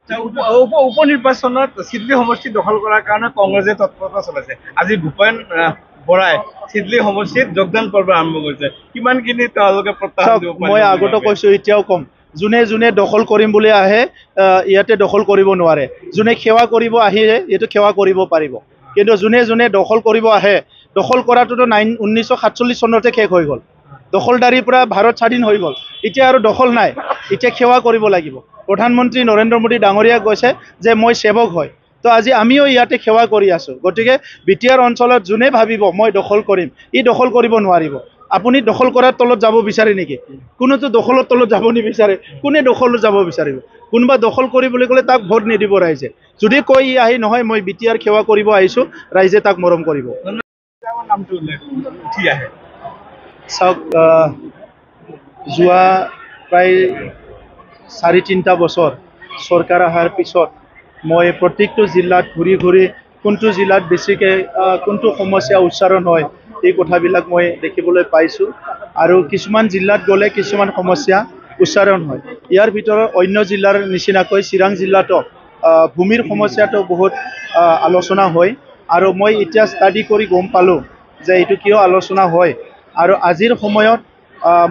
উপনিৰ্বাচনত চিডলি সমষ্টি দখল কৰাৰ কাৰণে কংগ্ৰেছে তৎপৰতা চলাইছে। আজি ভূপেন বৰাই চিডলি সমষ্টিত যোগদান পৰ্ব আৰম্ভ কৰিছে। কিমানখিনি তেওঁলোকে প্ৰত্যাহ্বান দিব পাৰিব? মই আগতে কৈছো, এতিয়াও কম, যোনে যোনে দখল কৰিম বুলি আহে ইয়াতে দখল কৰিব নোৱাৰে। যোনে সেৱা কৰিব আহে এইটো সেৱা কৰিব পাৰিব, কিন্তু যোনে যোনে দখল কৰিব আহে, দখল কৰাটোতো 1947 চনতে শেষ হৈ গ'ল। দখলদাৰীৰ পৰা ভাৰত স্বাধীন হৈ গ'ল, এতিয়া আৰু দখল নাই, এতিয়া সেৱা কৰিব লাগিব। প্ৰধানমন্ত্ৰী নৰেন্দ্ৰ মোদী ডাঙৰীয়া কৈছে যে মই সেৱক হয়, তো আজি আমিও ইয়াতে সেৱা কৰি আছোঁ। গতিকে বিটিআৰ অঞ্চলত যোনে ভাবিব মই দখল কৰিম, ই দখল কৰিব নোৱাৰিব। আপুনি দখল কৰাৰ তলত যাব বিচাৰে নেকি? কোনোতো দখলৰ তলত যাব নিবিচাৰে। কোনে দখলত যাব বিচাৰিব? কোনোবা দখল কৰিবলৈ গ'লে তাক ভোট নিদিব ৰাইজে। যদি কয় ই আহি নহয় মই বিটিআৰ সেৱা কৰিব আহিছোঁ, ৰাইজে তাক মৰম কৰিব। নামটো উঠি আহে। চাওক, যোৱা প্ৰায় 4-3টা বছৰ চৰকাৰ অহাৰ পিছত মই প্ৰত্যেকটো জিলাত ঘূৰি ঘূৰি কোনটো জিলাত বেছিকৈ কোনটো সমস্যা উচ্চাৰণ হয় এই কথাবিলাক মই দেখিবলৈ পাইছোঁ। আৰু কিছুমান জিলাত গ'লে কিছুমান সমস্যা উচ্চাৰণ হয়। ইয়াৰ ভিতৰত অন্য জিলাৰ নিচিনাকৈ চিৰাং জিলাতো ভূমিৰ সমস্যাটো বহুত আলোচনা হয়। আৰু মই এতিয়া ষ্টাডি কৰি গম পালোঁ যে এইটো কিয় আলোচনা হয়। আৰু আজিৰ সময়ত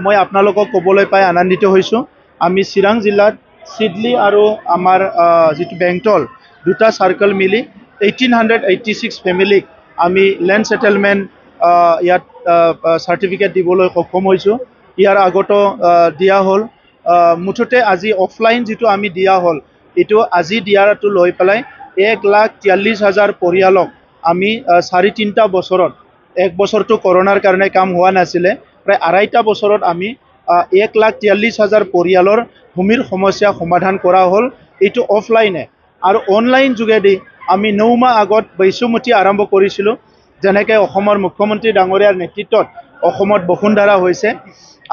মই আপোনালোকক ক'বলৈ পাই আনন্দিত হৈছোঁ। আমি চিৰাং জিলাত চিডলি আৰু আমাৰ যিটো বেংটল দুটা চাৰ্কেল মিলি 1886 ফেমিলিক আমি লেণ্ড ছেটেলমেণ্ট ইয়াত চাৰ্টিফিকেট দিবলৈ সক্ষম হৈছোঁ। ইয়াৰ আগতো দিয়া হ'ল। মুঠতে আজি অফলাইন যিটো আমি দিয়া হ'ল, এইটো আজি দিয়াটো লৈ পেলাই 1,43,000 পৰিয়ালক আমি 4-3টা বছৰত, এক বছৰটো কৰোণাৰ কাৰণে কাম হোৱা নাছিলে, প্ৰায় 2.5টা বছৰত আমি 1,43,000 পৰিয়ালৰ ভূমিৰ সমস্যা সমাধান কৰা হ'ল। এইটো অফলাইনে। আৰু অনলাইন যোগেদি আমি 9 মাহ আগত বৈশ্যমতি আৰম্ভ কৰিছিলোঁ। যেনেকৈ অসমৰ মুখ্যমন্ত্ৰী ডাঙৰীয়াৰ নেতৃত্বত অসমত বসুন্ধৰা হৈছে।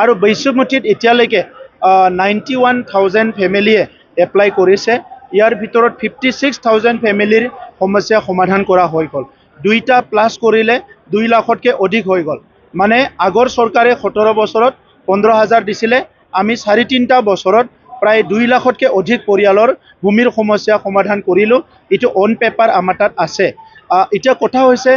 আৰু বৈশ্যমতিত এতিয়ালৈকে 91,000 ফেমিলিয়ে এপ্লাই কৰিছে। ইয়াৰ ভিতৰত 56,000 ফেমিলিৰ সমস্যা সমাধান কৰা হৈ গ'ল। 2টা প্লাছ কৰিলে 2 লাখতকৈ অধিক হৈ গ'ল। মানে আগৰ চৰকাৰে 17 বছৰত 15,000 দিছিলে, আমি 4-3টা বছৰত প্ৰায় 2 লাখতকৈ অধিক পৰিয়ালৰ ভূমিৰ সমস্যা সমাধান কৰিলোঁ। এইটো অন পেপাৰ আমাৰ তাত আছে। এতিয়া কথা হৈছে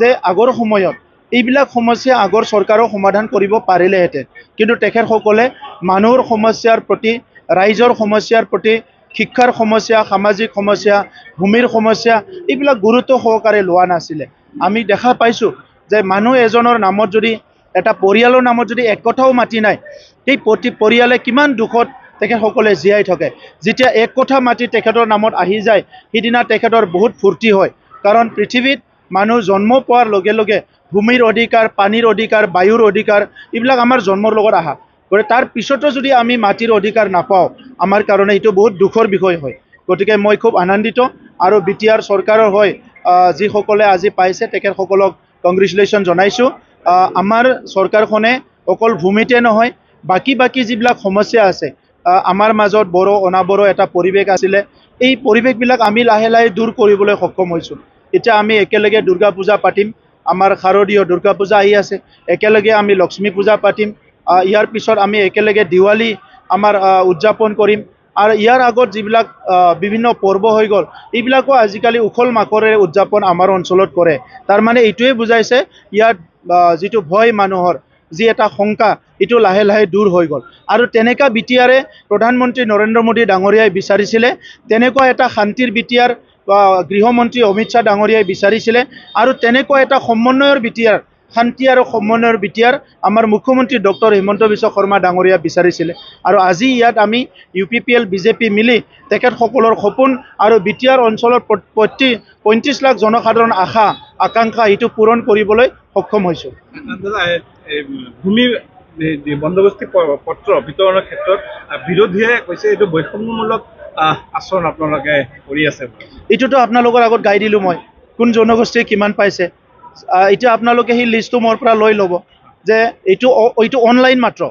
যে আগৰ সময়ত এইবিলাক সমস্যা আগৰ চৰকাৰেও সমাধান কৰিব পাৰিলেহেঁতেন, কিন্তু তেখেতসকলে মানুহৰ সমস্যাৰ প্ৰতি, ৰাইজৰ সমস্যাৰ প্ৰতি, শিক্ষাৰ সমস্যা, সামাজিক সমস্যা, ভূমিৰ সমস্যা এইবিলাক গুৰুত্ব সহকাৰে লোৱা নাছিলে। আমি দেখা পাইছোঁ যে মানুহ এজনৰ নামত যদি, এটা পৰিয়ালৰ নামত যদি এক কথাও মাটি নাই, সেই প্ৰতি পৰিয়ালে কিমান দুখত তেখেতসকলে জীয়াই থাকে। যেতিয়া এক কথা মাটি তেখেতৰ নামত আহি যায়, সিদিনা তেখেতৰ বহুত ফূৰ্তি হয়। কাৰণ পৃথিৱীত মানুহ জন্ম পোৱাৰ লগে লগে ভূমিৰ অধিকাৰ, পানীৰ অধিকাৰ, বায়ুৰ অধিকাৰ এইবিলাক আমাৰ জন্মৰ লগত আহা। গতিকে তাৰ পিছতো যদি আমি মাটিৰ অধিকাৰ নাপাওঁ, আমাৰ কাৰণে এইটো বহুত দুখৰ বিষয় হয়। গতিকে মই খুব আনন্দিত। আৰু বিটিআৰ চৰকাৰৰ হৈ যিসকলে আজি পাইছে তেখেতসকলক কংগ্ৰেচুলেশ্যন জনাইছোঁ। আমাৰ চৰকাৰখনে অকল ভূমিতে নহয়, বাকী যিবিলাক সমস্যা আছে, আমাৰ মাজত বড়ো অনাবড়ো এটা পৰিৱেশ আছিলে, এই পৰিৱেশবিলাক আমি লাহে লাহে দূৰ কৰিবলৈ সক্ষম হৈছোঁ। এতিয়া আমি একেলগে দুৰ্গা পূজা পাতিম, আমাৰ শাৰদীয় দুৰ্গা পূজা আহি আছে, একেলগে আমি লক্ষ্মী পূজা পাতিম, ইয়াৰ পিছত আমি একেলগে দিৱালী আমাৰ উদযাপন কৰিম। আৰু ইয়াৰ আগত যিবিলাক বিভিন্ন পৰ্ব হৈ গ'ল, এইবিলাকো আজিকালি উখল মাখৰেৰে উদযাপন আমাৰ অঞ্চলত কৰে। তাৰমানে এইটোৱে বুজাইছে ইয়াত যিটো ভয় মানুহৰ, যি এটা শংকা, এইটো লাহে লাহে দূৰ হৈ গ'ল। আৰু তেনেকুৱা বিটিআৰে প্ৰধানমন্ত্ৰী নৰেন্দ্ৰ মোদী ডাঙৰীয়াই বিচাৰিছিলে, তেনেকুৱা এটা শান্তিৰ বিটিআৰ গৃহমন্ত্ৰী অমিত শ্বাহ ডাঙৰীয়াই বিচাৰিছিলে। আৰু তেনেকুৱা এটা সমন্বয়ৰ বিটিআৰ, শান্তি আৰু সমন্বয়ৰ বিটিআৰ আমাৰ মুখ্যমন্ত্ৰী ডক্টৰ হিমন্ত বিশ্ব শৰ্মা ডাঙৰীয়া বিচাৰিছিলে। আৰু আজি ইয়াত আমি UPPL BJP মিলি তেখেতসকলৰ সপোন আৰু বিটিআৰ অঞ্চলৰ 35 লাখ জনসাধাৰণ আশা আকাংক্ষা এইটো পূৰণ কৰিবলৈ সক্ষম হৈছোঁ। ভূমি বন্দোবস্তি পত্ৰ বিতৰণৰ ক্ষেত্ৰত বিৰোধীয়ে কৈছে এইটো বৈষম্যমূলক আচৰণ আপোনালোকে কৰি আছে। এইটোতো আপোনালোকৰ আগত গাই দিলোঁ মই, কোন জনগোষ্ঠীয়ে কিমান পাইছে। এতিয়া আপোনালোকে সেই লিষ্টটো মোৰ পৰা লৈ ল'ব যে এইটো অনলাইন মাত্ৰ,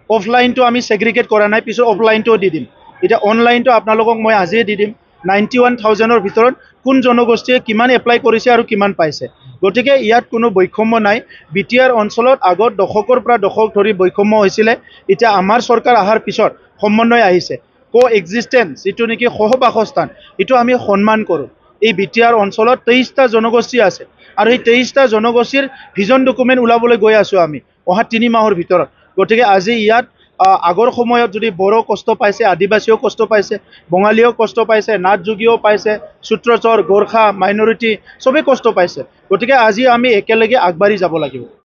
অফলাইনটো আমি ছেগ্ৰিগেট কৰা নাই, পিছত অফলাইনটোও দি দিম। এতিয়া অনলাইনটো আপোনালোকক মই আজিয়ে দি দিম, 91,000ৰ ভিতৰত কোন জনগোষ্ঠীয়ে কিমান এপ্লাই কৰিছে আৰু কিমান পাইছে। গতিকে ইয়াত কোনো বৈষম্য নাই। বিটিআৰ অঞ্চলত আগত দশকৰ পৰা দশক ধৰি বৈষম্য হৈছিলে, এতিয়া আমাৰ চৰকাৰ অহাৰ পিছত সমন্বয় আহিছে। এক্সিষ্টেঞ্চ যিটো নেকি সহবাসস্থান এইটো আমি সন্মান কৰোঁ। এই বিটিআৰ অঞ্চলত 23টা জনগোষ্ঠী আছে আৰু এই 23টা জনগোষ্ঠীৰ ভিজন ডকুমেণ্ট ওলাবলৈ গৈ আছোঁ আমি অহা 3 মাহৰ ভিতৰত। গতিকে আজি ইয়াত আগৰ সময়ত যদি বড়ো কষ্ট পাইছে, আদিবাসীও কষ্ট পাইছে, বঙালীও কষ্ট পাইছে, নাথ যোগীও পাইছে, সূত্ৰচৰ, গোৰ্খা, মাইনৰিটি চবেই কষ্ট পাইছে। গতিকে আজি আমি একেলগে আগবাঢ়ি যাব লাগিব।